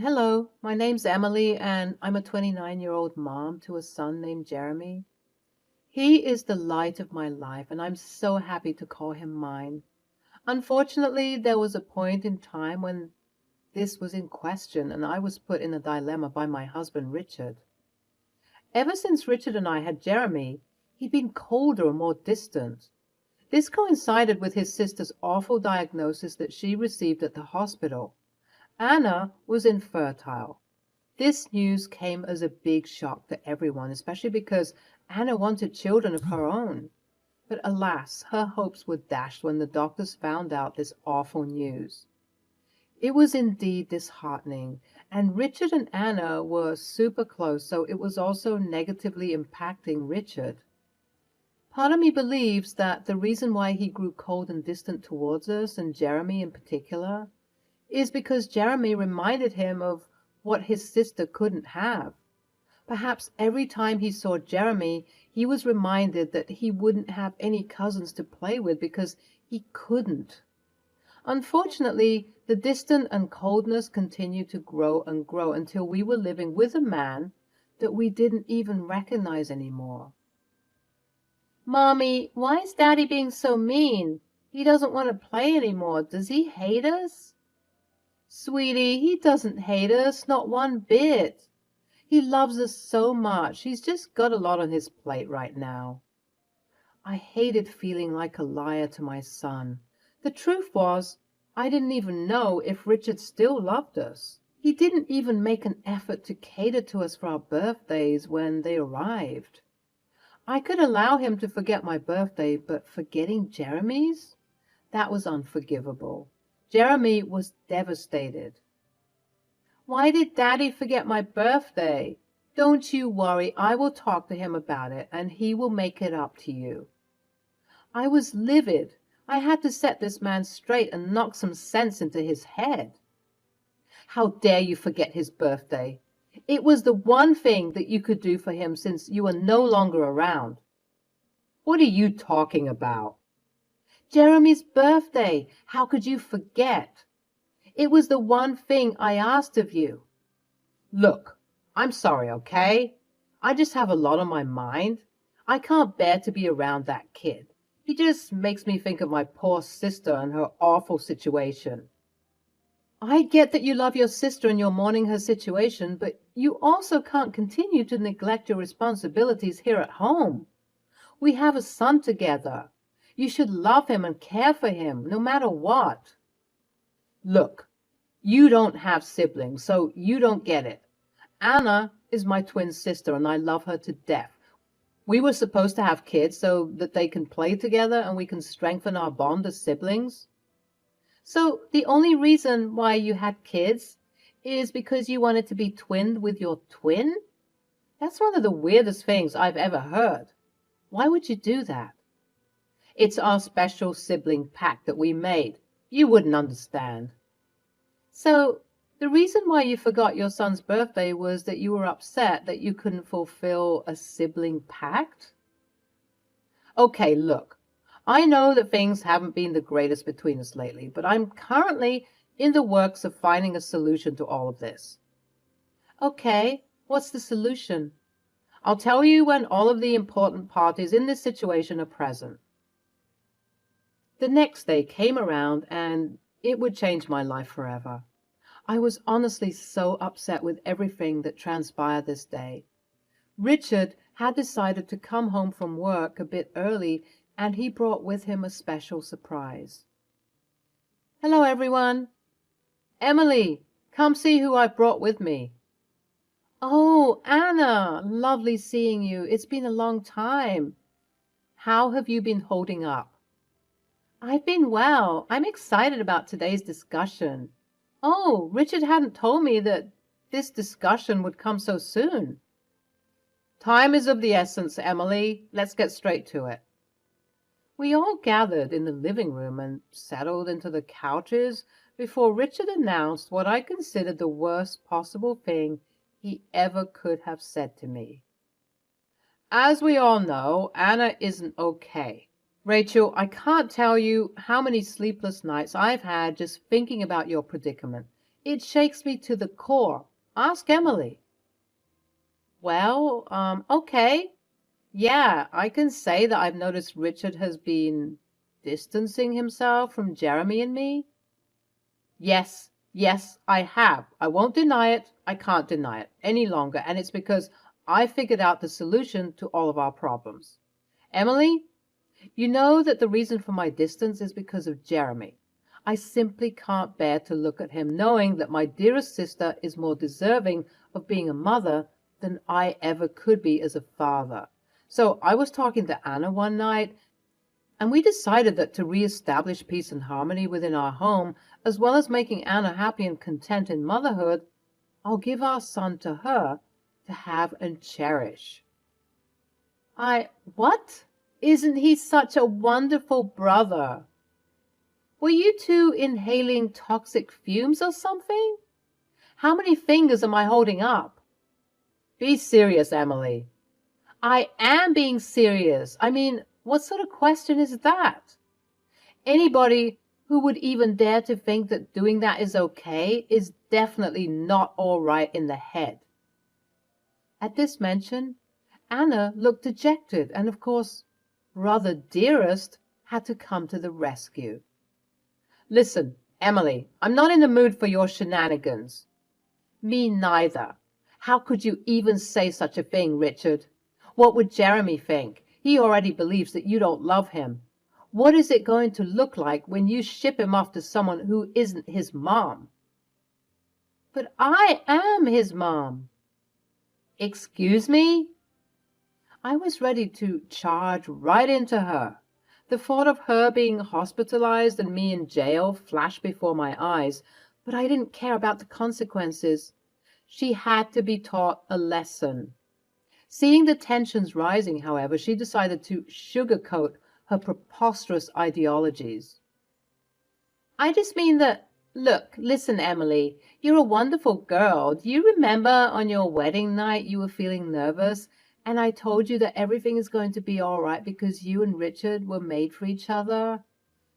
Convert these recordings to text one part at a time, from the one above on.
Hello, my name's Emily, and I'm a 29-year-old mom to a son named Jeremy. He is the light of my life, and I'm so happy to call him mine. Unfortunately, there was a point in time when this was in question, and I was put in a dilemma by my husband, Richard. Ever since Richard and I had Jeremy, he'd been colder and more distant. This coincided with his sister's awful diagnosis that she received at the hospital. Anna was infertile. This news came as a big shock to everyone, especially because Anna wanted children of her own. But alas, her hopes were dashed when the doctors found out this awful news. It was indeed disheartening, and Richard and Anna were super close, so it was also negatively impacting Richard. Part of me believes that the reason why he grew cold and distant towards us, and Jeremy in particular, is because Jeremy reminded him of what his sister couldn't have. Perhaps every time he saw Jeremy, he was reminded that he wouldn't have any cousins to play with because he couldn't. Unfortunately, the distance and coldness continued to grow and grow until we were living with a man that we didn't even recognize anymore. Mommy, why is Daddy being so mean? He doesn't want to play anymore. Does he hate us? Sweetie, he doesn't hate us, not one bit. He loves us so much. He's just got a lot on his plate right now. I hated feeling like a liar to my son. The truth was, I didn't even know if Richard still loved us. He didn't even make an effort to cater to us for our birthdays when they arrived. I could allow him to forget my birthday, but forgetting Jeremy's? That was unforgivable. Jeremy was devastated. Why did Daddy forget my birthday? Don't you worry, I will talk to him about it, and he will make it up to you. I was livid. I had to set this man straight and knock some sense into his head. How dare you forget his birthday? It was the one thing that you could do for him since you are no longer around. What are you talking about? Jeremy's birthday. How could you forget? It was the one thing I asked of you. Look, I'm sorry, okay? I just have a lot on my mind. I can't bear to be around that kid. He just makes me think of my poor sister and her awful situation. I get that you love your sister and you're mourning her situation, but you also can't continue to neglect your responsibilities here at home. We have a son together. You should love him and care for him, no matter what. Look, you don't have siblings, so you don't get it. Anna is my twin sister, and I love her to death. We were supposed to have kids so that they can play together and we can strengthen our bond as siblings. So the only reason why you had kids is because you wanted to be twinned with your twin? That's one of the weirdest things I've ever heard. Why would you do that? It's our special sibling pact that we made. You wouldn't understand. So the reason why you forgot your son's birthday was that you were upset that you couldn't fulfill a sibling pact? Okay, look. I know that things haven't been the greatest between us lately, but I'm currently in the works of finding a solution to all of this. Okay, what's the solution? I'll tell you when all of the important parties in this situation are present. The next day came around and it would change my life forever. I was honestly so upset with everything that transpired this day. Richard had decided to come home from work a bit early, and he brought with him a special surprise. Hello, everyone. Emily, come see who I brought with me. Oh, Anna, lovely seeing you. It's been a long time. How have you been holding up? I've been well. I'm excited about today's discussion. Oh, Richard hadn't told me that this discussion would come so soon. Time is of the essence, Emily. Let's get straight to it. We all gathered in the living room and settled into the couches before Richard announced what I considered the worst possible thing he ever could have said to me. As we all know, Anna isn't okay. Rachel, I can't tell you how many sleepless nights I've had just thinking about your predicament. It shakes me to the core. Ask Emily. Well, okay. Yeah, I can say that I've noticed Richard has been distancing himself from Jeremy and me. Yes, yes, I have. I won't deny it. I can't deny it any longer. And it's because I figured out the solution to all of our problems. Emily, you know that the reason for my distance is because of Jeremy. I simply can't bear to look at him knowing that my dearest sister is more deserving of being a mother than I ever could be as a father. So I was talking to Anna one night, and we decided that to reestablish peace and harmony within our home, as well as making Anna happy and content in motherhood, I'll give our son to her to have and cherish. What? Isn't he such a wonderful brother? Were you two inhaling toxic fumes or something? How many fingers am I holding up? Be serious, Emily. I am being serious. I mean, what sort of question is that? Anybody who would even dare to think that doing that is okay is definitely not all right in the head. At this mention, Anna looked dejected, and of course, brother dearest had to come to the rescue. Listen, Emily, I'm not in the mood for your shenanigans. Me neither. How could you even say such a thing, Richard? What would Jeremy think? He already believes that you don't love him. What is it going to look like when you ship him off to someone who isn't his mom? But I am his mom. Excuse me? I was ready to charge right into her. The thought of her being hospitalized and me in jail flashed before my eyes, but I didn't care about the consequences. She had to be taught a lesson. Seeing the tensions rising, however, she decided to sugarcoat her preposterous ideologies. I just mean that, look, listen, Emily, you're a wonderful girl. Do you remember on your wedding night you were feeling nervous, and I told you that everything is going to be all right because you and Richard were made for each other?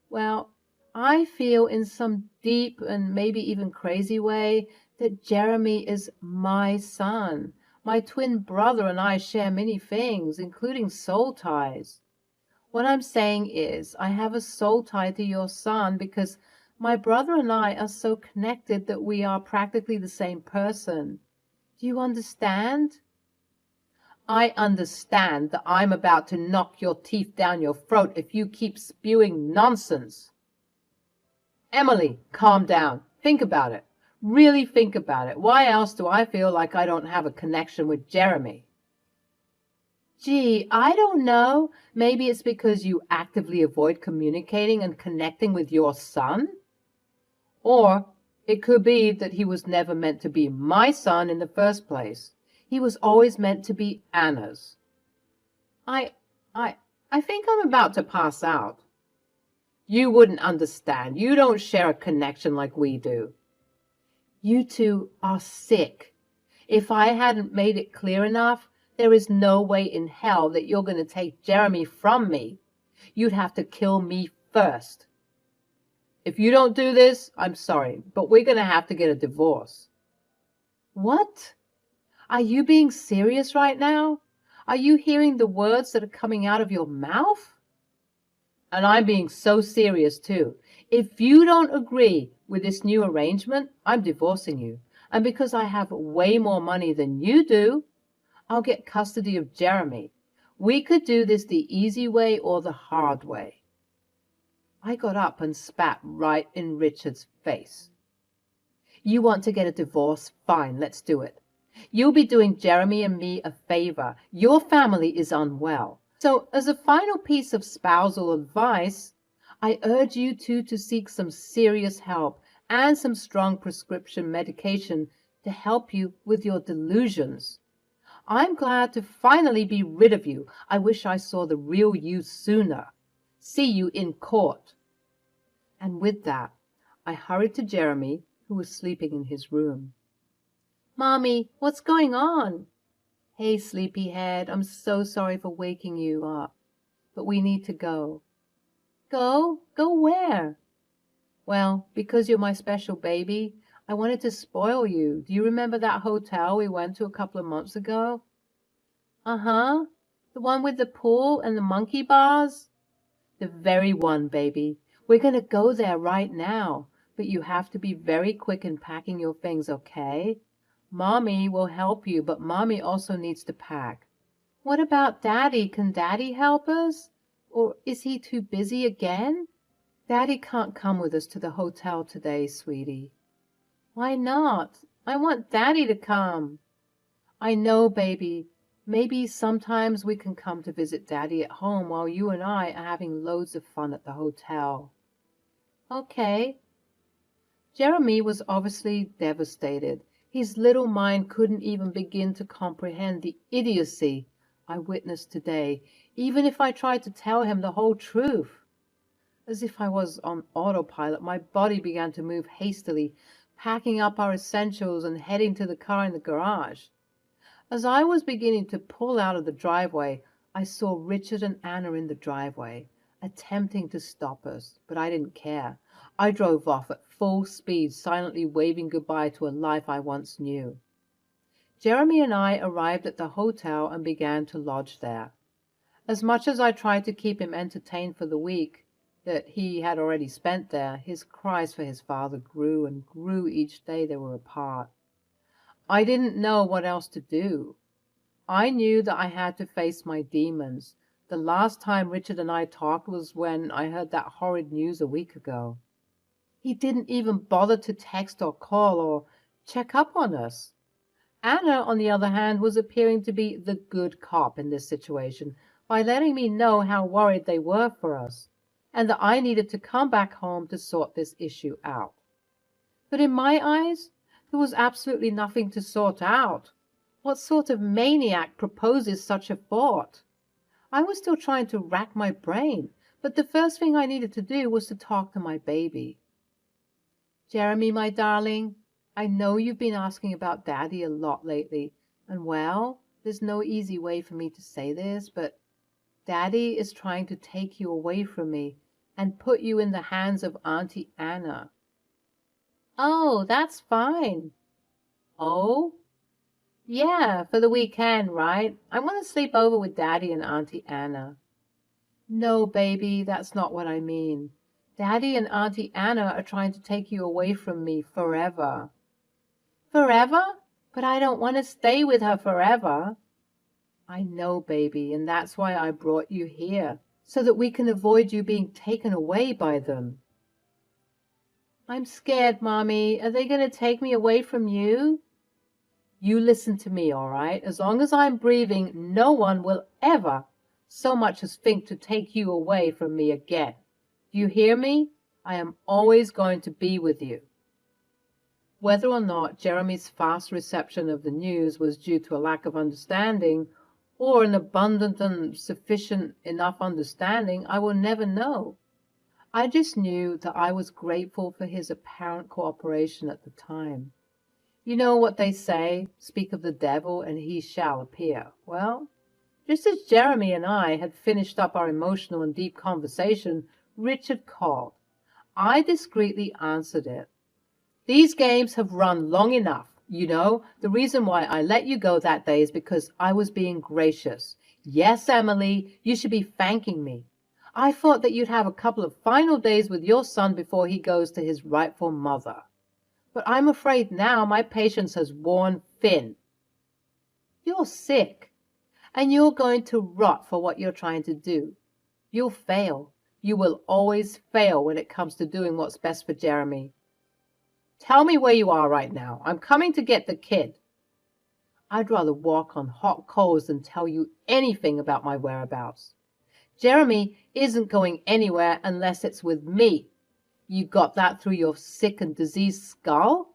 Well, I feel in some deep and maybe even crazy way that Jeremy is my son. My twin brother and I share many things, including soul ties. What I'm saying is, I have a soul tie to your son because my brother and I are so connected that we are practically the same person. Do you understand? I understand that I'm about to knock your teeth down your throat if you keep spewing nonsense. Emily, calm down. Think about it. Really think about it. Why else do I feel like I don't have a connection with Jeremy? Gee, I don't know. Maybe it's because you actively avoid communicating and connecting with your son? Or it could be that he was never meant to be my son in the first place. He was always meant to be Anna's. I think I'm about to pass out. You wouldn't understand. You don't share a connection like we do. You two are sick. If I hadn't made it clear enough, there is no way in hell that you're going to take Jeremy from me. You'd have to kill me first. If you don't do this, I'm sorry, but we're going to have to get a divorce. What? Are you being serious right now? Are you hearing the words that are coming out of your mouth? And I'm being so serious too. If you don't agree with this new arrangement, I'm divorcing you. And because I have way more money than you do, I'll get custody of Jeremy. We could do this the easy way or the hard way. I got up and spat right in Richard's face. You want to get a divorce? Fine, let's do it. You'll be doing Jeremy and me a favor. Your family is unwell. So, as a final piece of spousal advice, I urge you two to seek some serious help and some strong prescription medication to help you with your delusions. I'm glad to finally be rid of you. I wish I saw the real you sooner. See you in court. And with that, I hurried to Jeremy, who was sleeping in his room. Mommy, what's going on? Hey, sleepyhead, I'm so sorry for waking you up, but we need to go. Go? Go where? Well, because you're my special baby, I wanted to spoil you. Do you remember that hotel we went to a couple of months ago? Uh-huh. The one with the pool and the monkey bars? The very one, baby. We're going to go there right now, but you have to be very quick in packing your things, okay? Mommy will help you, but Mommy also needs to pack. What about Daddy? Can Daddy help us? Or is he too busy again? Daddy can't come with us to the hotel today, sweetie. Why not? I want Daddy to come. I know, baby. Maybe sometimes we can come to visit Daddy at home while you and I are having loads of fun at the hotel. Okay. Jeremy was obviously devastated. His little mind couldn't even begin to comprehend the idiocy I witnessed today, even if I tried to tell him the whole truth. As if I was on autopilot, my body began to move hastily, packing up our essentials and heading to the car in the garage. As I was beginning to pull out of the driveway, I saw Richard and Anna in the driveway, attempting to stop us, but I didn't care. I drove off at full speed, silently waving goodbye to a life I once knew. Jeremy and I arrived at the hotel and began to lodge there. As much as I tried to keep him entertained for the week that he had already spent there, his cries for his father grew and grew each day they were apart. I didn't know what else to do. I knew that I had to face my demons. The last time Richard and I talked was when I heard that horrid news a week ago. He didn't even bother to text or call or check up on us. Anna, on the other hand, was appearing to be the good cop in this situation by letting me know how worried they were for us, and that I needed to come back home to sort this issue out. But in my eyes, there was absolutely nothing to sort out. What sort of maniac proposes such a thought? I was still trying to rack my brain, but the first thing I needed to do was to talk to my baby. Jeremy, my darling, I know you've been asking about Daddy a lot lately, and well, there's no easy way for me to say this, but Daddy is trying to take you away from me and put you in the hands of Auntie Anna. Oh, that's fine. Oh? Yeah, for the weekend, right? I want to sleep over with Daddy and Auntie Anna. No, baby, that's not what I mean. Daddy and Auntie Anna are trying to take you away from me forever. Forever? But I don't want to stay with her forever. I know, baby, and that's why I brought you here, so that we can avoid you being taken away by them. I'm scared, Mommy. Are they going to take me away from you? You listen to me, all right? As long as I'm breathing, no one will ever so much as think to take you away from me again. Do you hear me? I am always going to be with you. Whether or not Jeremy's fast reception of the news was due to a lack of understanding or an abundant and sufficient enough understanding, I will never know. I just knew that I was grateful for his apparent cooperation at the time. You know what they say, speak of the devil and he shall appear. Well, just as Jeremy and I had finished up our emotional and deep conversation, Richard called. I discreetly answered it. These games have run long enough. You know, the reason why I let you go that day is because I was being gracious. Yes, Emily, you should be thanking me. I thought that you'd have a couple of final days with your son before he goes to his rightful mother. But I'm afraid now my patience has worn thin. You're sick, and you're going to rot for what you're trying to do. You'll fail. You will always fail when it comes to doing what's best for Jeremy. Tell me where you are right now. I'm coming to get the kid. I'd rather walk on hot coals than tell you anything about my whereabouts. Jeremy isn't going anywhere unless it's with me. You got that through your sick and diseased skull?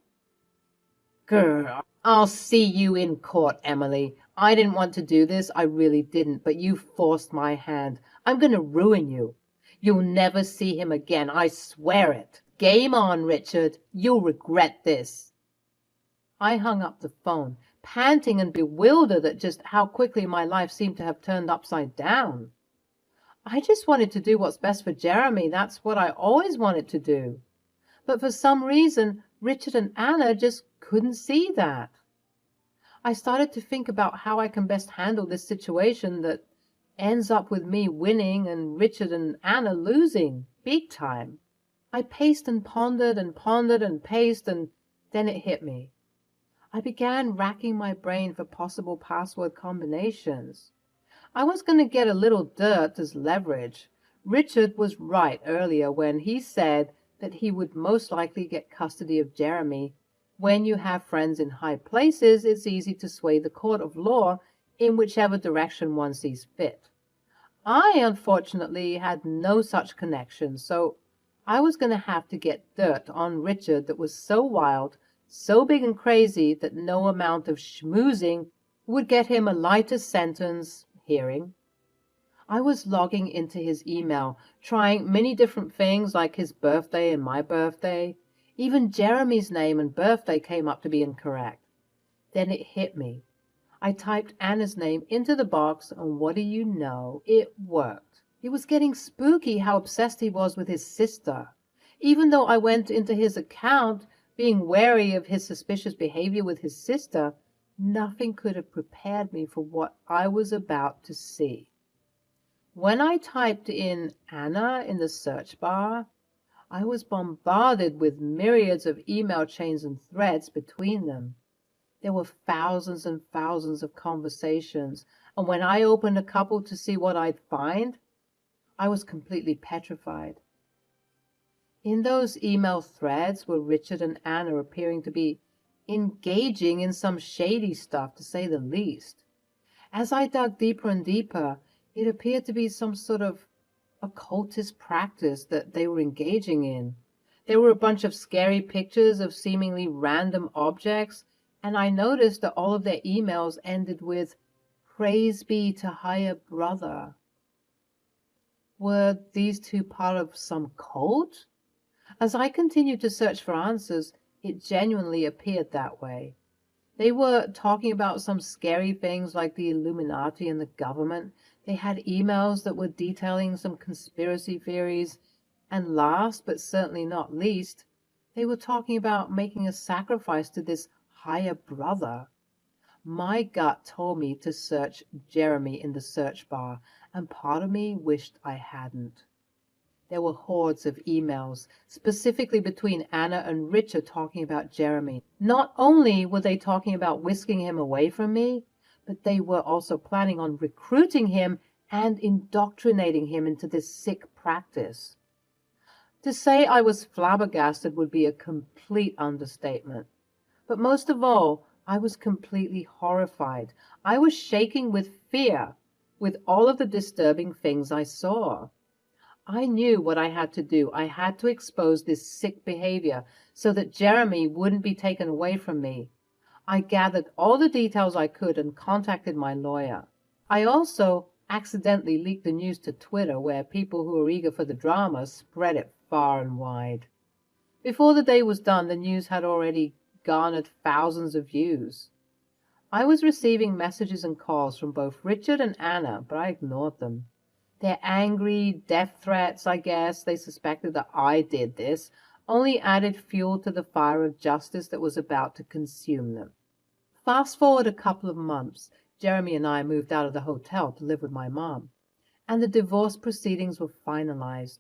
Grr, I'll see you in court, Emily. I didn't want to do this, I really didn't, but you forced my hand. I'm going to ruin you. You'll never see him again, I swear it. Game on, Richard. You'll regret this. I hung up the phone, panting and bewildered at just how quickly my life seemed to have turned upside down. I just wanted to do what's best for Jeremy. That's what I always wanted to do. But for some reason, Richard and Anna just couldn't see that. I started to think about how I can best handle this situation that ends up with me winning and Richard and Anna losing, big time. I paced and pondered and pondered and paced, and then it hit me. I began racking my brain for possible password combinations. I was going to get a little dirt as leverage. Richard was right earlier when he said that he would most likely get custody of Jeremy. When you have friends in high places, it's easy to sway the court of law in whichever direction one sees fit. I, unfortunately, had no such connection, so I was going to have to get dirt on Richard that was so wild, so big and crazy that no amount of schmoozing would get him a lighter sentence hearing. I was logging into his email, trying many different things like his birthday and my birthday. Even Jeremy's name and birthday came up to be incorrect. Then it hit me. I typed Anna's name into the box, and what do you know? It worked. It was getting spooky how obsessed he was with his sister. Even though I went into his account, being wary of his suspicious behavior with his sister, nothing could have prepared me for what I was about to see. When I typed in Anna in the search bar, I was bombarded with myriads of email chains and threads between them. There were thousands and thousands of conversations, and when I opened a couple to see what I'd find, I was completely petrified. In those email threads were Richard and Anna appearing to be engaging in some shady stuff, to say the least. As I dug deeper and deeper, it appeared to be some sort of occultist practice that they were engaging in. There were a bunch of scary pictures of seemingly random objects, and I noticed that all of their emails ended with, "Praise be to higher brother." Were these two part of some cult? As I continued to search for answers, it genuinely appeared that way. They were talking about some scary things like the Illuminati and the government. They had emails that were detailing some conspiracy theories. And last, but certainly not least, they were talking about making a sacrifice to this higher brother. My gut told me to search Jeremy in the search bar, and part of me wished I hadn't. There were hordes of emails, specifically between Anna and Richard, talking about Jeremy. Not only were they talking about whisking him away from me, but they were also planning on recruiting him and indoctrinating him into this sick practice. To say I was flabbergasted would be a complete understatement. But most of all, I was completely horrified. I was shaking with fear with all of the disturbing things I saw. I knew what I had to do. I had to expose this sick behavior so that Jeremy wouldn't be taken away from me. I gathered all the details I could and contacted my lawyer. I also accidentally leaked the news to Twitter, where people who were eager for the drama spread it far and wide. Before the day was done, the news had already garnered thousands of views. I was receiving messages and calls from both Richard and Anna, but I ignored them. Their angry death threats, I guess they suspected that I did this, only added fuel to the fire of justice that was about to consume them. Fast forward a couple of months, Jeremy and I moved out of the hotel to live with my mom, and the divorce proceedings were finalized.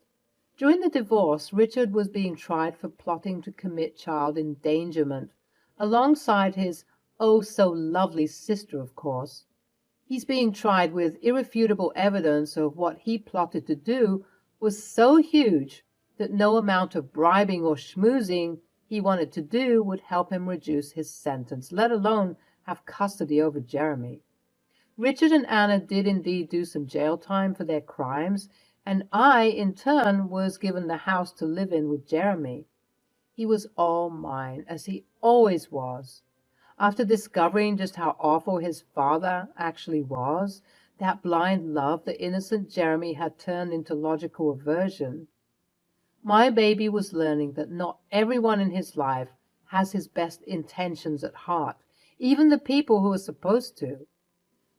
During the divorce, Richard was being tried for plotting to commit child endangerment, alongside his oh-so-lovely sister, of course. He's being tried with irrefutable evidence of what he plotted to do was so huge that no amount of bribing or schmoozing he wanted to do would help him reduce his sentence, let alone have custody over Jeremy. Richard and Anna did indeed do some jail time for their crimes, and I, in turn, was given the house to live in with Jeremy. He was all mine, as he always was. After discovering just how awful his father actually was, that blind love the innocent Jeremy had turned into logical aversion, my baby was learning that not everyone in his life has his best intentions at heart, even the people who are supposed to.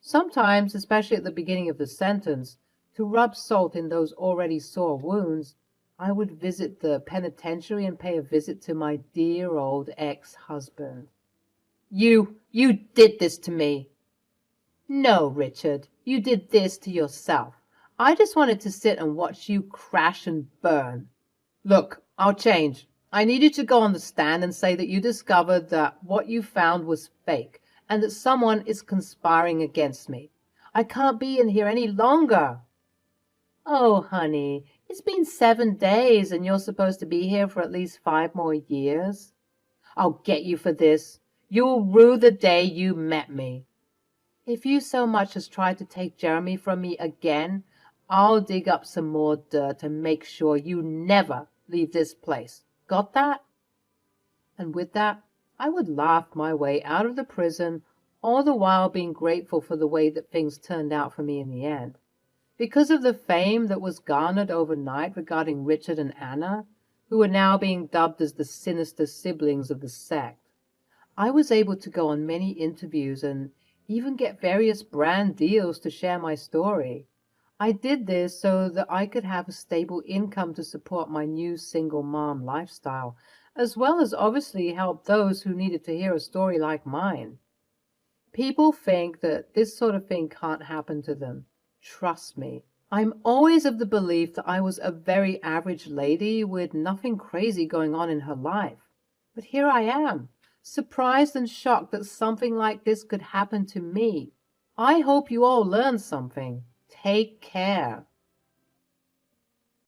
Sometimes, especially at the beginning of the sentence, to rub salt in those already sore wounds, I would visit the penitentiary and pay a visit to my dear old ex-husband. You did this to me. No, Richard, you did this to yourself. I just wanted to sit and watch you crash and burn. Look, I'll change. I need you to go on the stand and say that you discovered that what you found was fake and that someone is conspiring against me. I can't be in here any longer. Oh, honey, it's been 7 days and you're supposed to be here for at least 5 more years. I'll get you for this. You'll rue the day you met me. If you so much as try to take Jeremy from me again, I'll dig up some more dirt and make sure you never leave this place. Got that? And with that, I would laugh my way out of the prison, all the while being grateful for the way that things turned out for me in the end. Because of the fame that was garnered overnight regarding Richard and Anna, who were now being dubbed as the sinister siblings of the sect, I was able to go on many interviews and even get various brand deals to share my story. I did this so that I could have a stable income to support my new single mom lifestyle, as well as obviously help those who needed to hear a story like mine. People think that this sort of thing can't happen to them. Trust me, I'm always of the belief that I was a very average lady with nothing crazy going on in her life. But here I am, surprised and shocked that something like this could happen to me. I hope you all learned something. Take care.